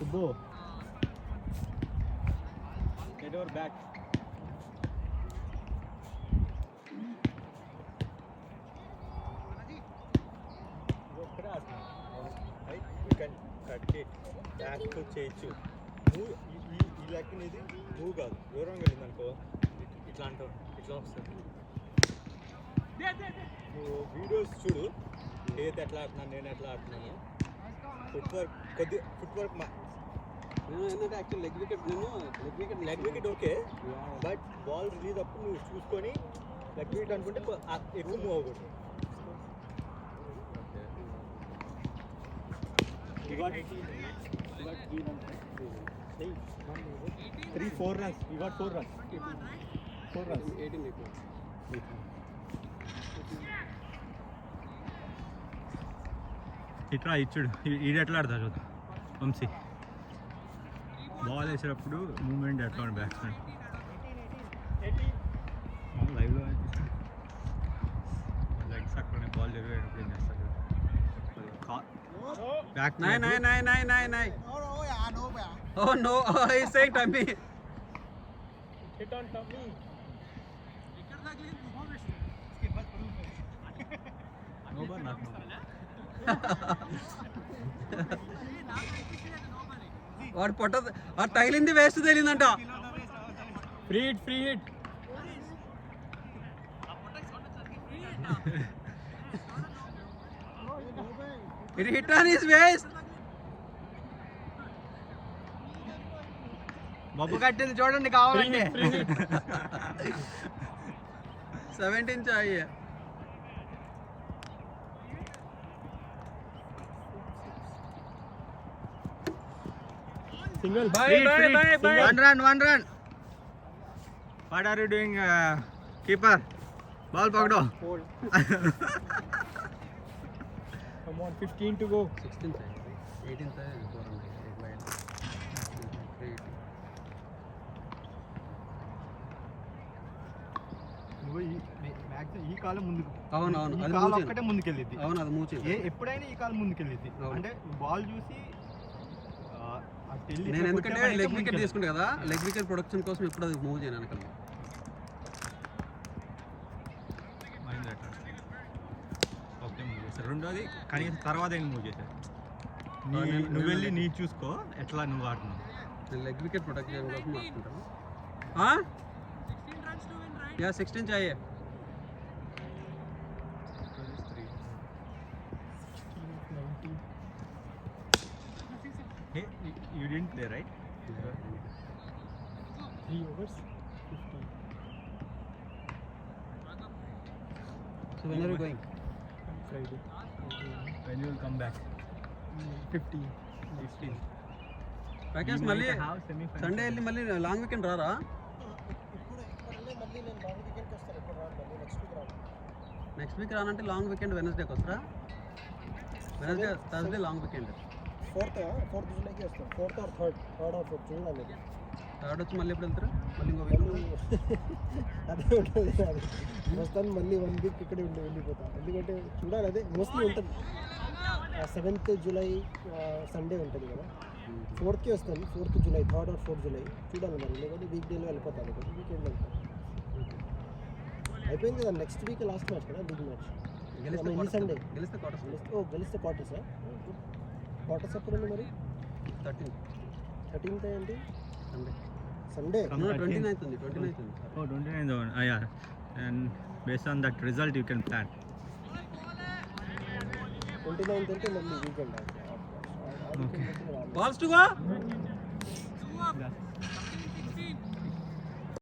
Subbo. Get over back. Right? You can cut it back to చేయొచ్చు. Move ఈ లెక్క అనేది మూవ్ కాదు. దూరంగా వెళ్ళింది అనుకో ఇట్లా అంటావు ఇట్లా వస్తుంది. నువ్వు వీడియోస్ చూడు ఏది ఎట్లా ఆడుతున్నాను నేను ఎట్లా ఆడుతున్నాను. ఫుట్వర్క్ ఏంటంటే actual leg wicket okay but ball release అప్పుడు నువ్వు చూసుకొని లెగ్ వికెట్ అనుకుంటే ఎక్కువ మూవ్ అవ్వకూడదు. You got 4 runs. You got 4 runs. 4 runs. 18. ఇట్లా ఇచ్చుడు ఇది ఎట్లా ఆడతారు చూద్దాం. వంశీ బాల్ వేసేటప్పుడు మూమెంట్ ఎట్లా ఉంది బ్యాట్స్మెన్ లైవ్లో లెగ్స్ అక్కడ బాల్ జరిగేటప్పుడు ఏం చేస్తారు back 9. Oh no, he's saying tummy. Hit on tummy. No bar not no. వాడు పొట్ట వాడు తగిలింది వేస్ట్ తెలియదంట. Free hit It hit on his waist. బొబ్బు కట్టింది చూడండి కావాలంటే 17 चाहिए. Single. Bye. 1 run. What are you doing, keeper? Ball पकड़ो. Come on, 15 to go. 16 चाहिए. 18 चाहिए. 4 run. 8 wide. 3 ఈ కాలం ముందుకు అవును ఈ కాలం ఒక్కటే ముందుకెళ్ళింది. అవును అది మూవ్ చేయి. ఎప్పుడైనా ఈ కాలం ముందుకెళ్ళింది అంటే బాల్ చూసి నేను ఎందుకంటే లెగ్ వికెట్ తీసుకుంటా కదా లెగ్ వికెట్ ప్రొడక్షన్ కోసం ఎప్పుడు అది మూవ్ చేయను అనుకో. ఓకే మూవ్ చేస్తారు. రెండోది కనీసం తర్వాత ఏం మూవ్ చేశారు నువ్వు వెళ్ళి నీ చూసుకో ఎట్లా నువ్వు ఆడుతున్నావు. నేను లెగ్ వికెట్ ప్రొటెక్ట్ చేయడం కోసం ఆడుకుంటాను. 16 चाहिए. Hey, you didn't play, right? 3 overs, 15. So when are you going? Friday. When you will come back? 15. Package మళ్ళీ సండే వెళ్ళి మళ్ళీ లాంగ్ వీకెండ్ రారా? నెక్స్ట్ వీక్ రానంటే లాంగ్ వీకెండ్ వెనస్డేకి వస్తారా? Wednesday Thursday long weekend. 4th జూలైకి వస్తాం. 4th or 3rd or 4th చూడాలి. 3rd వచ్చి మళ్ళీ ఎప్పుడు వెళ్తారా? మళ్ళీ ఇంకో వీక్ అదే ఉంటుంది. వస్తాను మళ్ళీ 1 వీక్ ఇక్కడే వెళ్ళిపోతాం. ఎందుకంటే చూడాలి అదే మోస్ట్లీ ఉంటుంది. 7th జూలై సండే ఉంటుంది కదా. 4thకి వస్తాను. 4th July 3rd or 4th July చూడాలి మరి. లేకపోతే వీక్ డేలో వెళ్ళిపోతాను. వీకెండ్ వెళ్తాను. అయిపోయింది కదా. నెక్స్ట్ వీక్ లాస్ట్ మ్యాచ్ కదా బిగ్ మ్యాచ్. ఈ సండే గెలిస్తే క్వార్టర్స్. గెలిస్తే క్వార్టర్స్. క్వార్టర్స్ ఎప్పుడు ఉంది మరి? 13th ఏంటి? సండే 29th ఉంది. 29th ఉంది. Oh 29th on. Yeah. And based on that result you can plan. 29th అంటే మళ్ళీ weekend. Okay. Balls to go.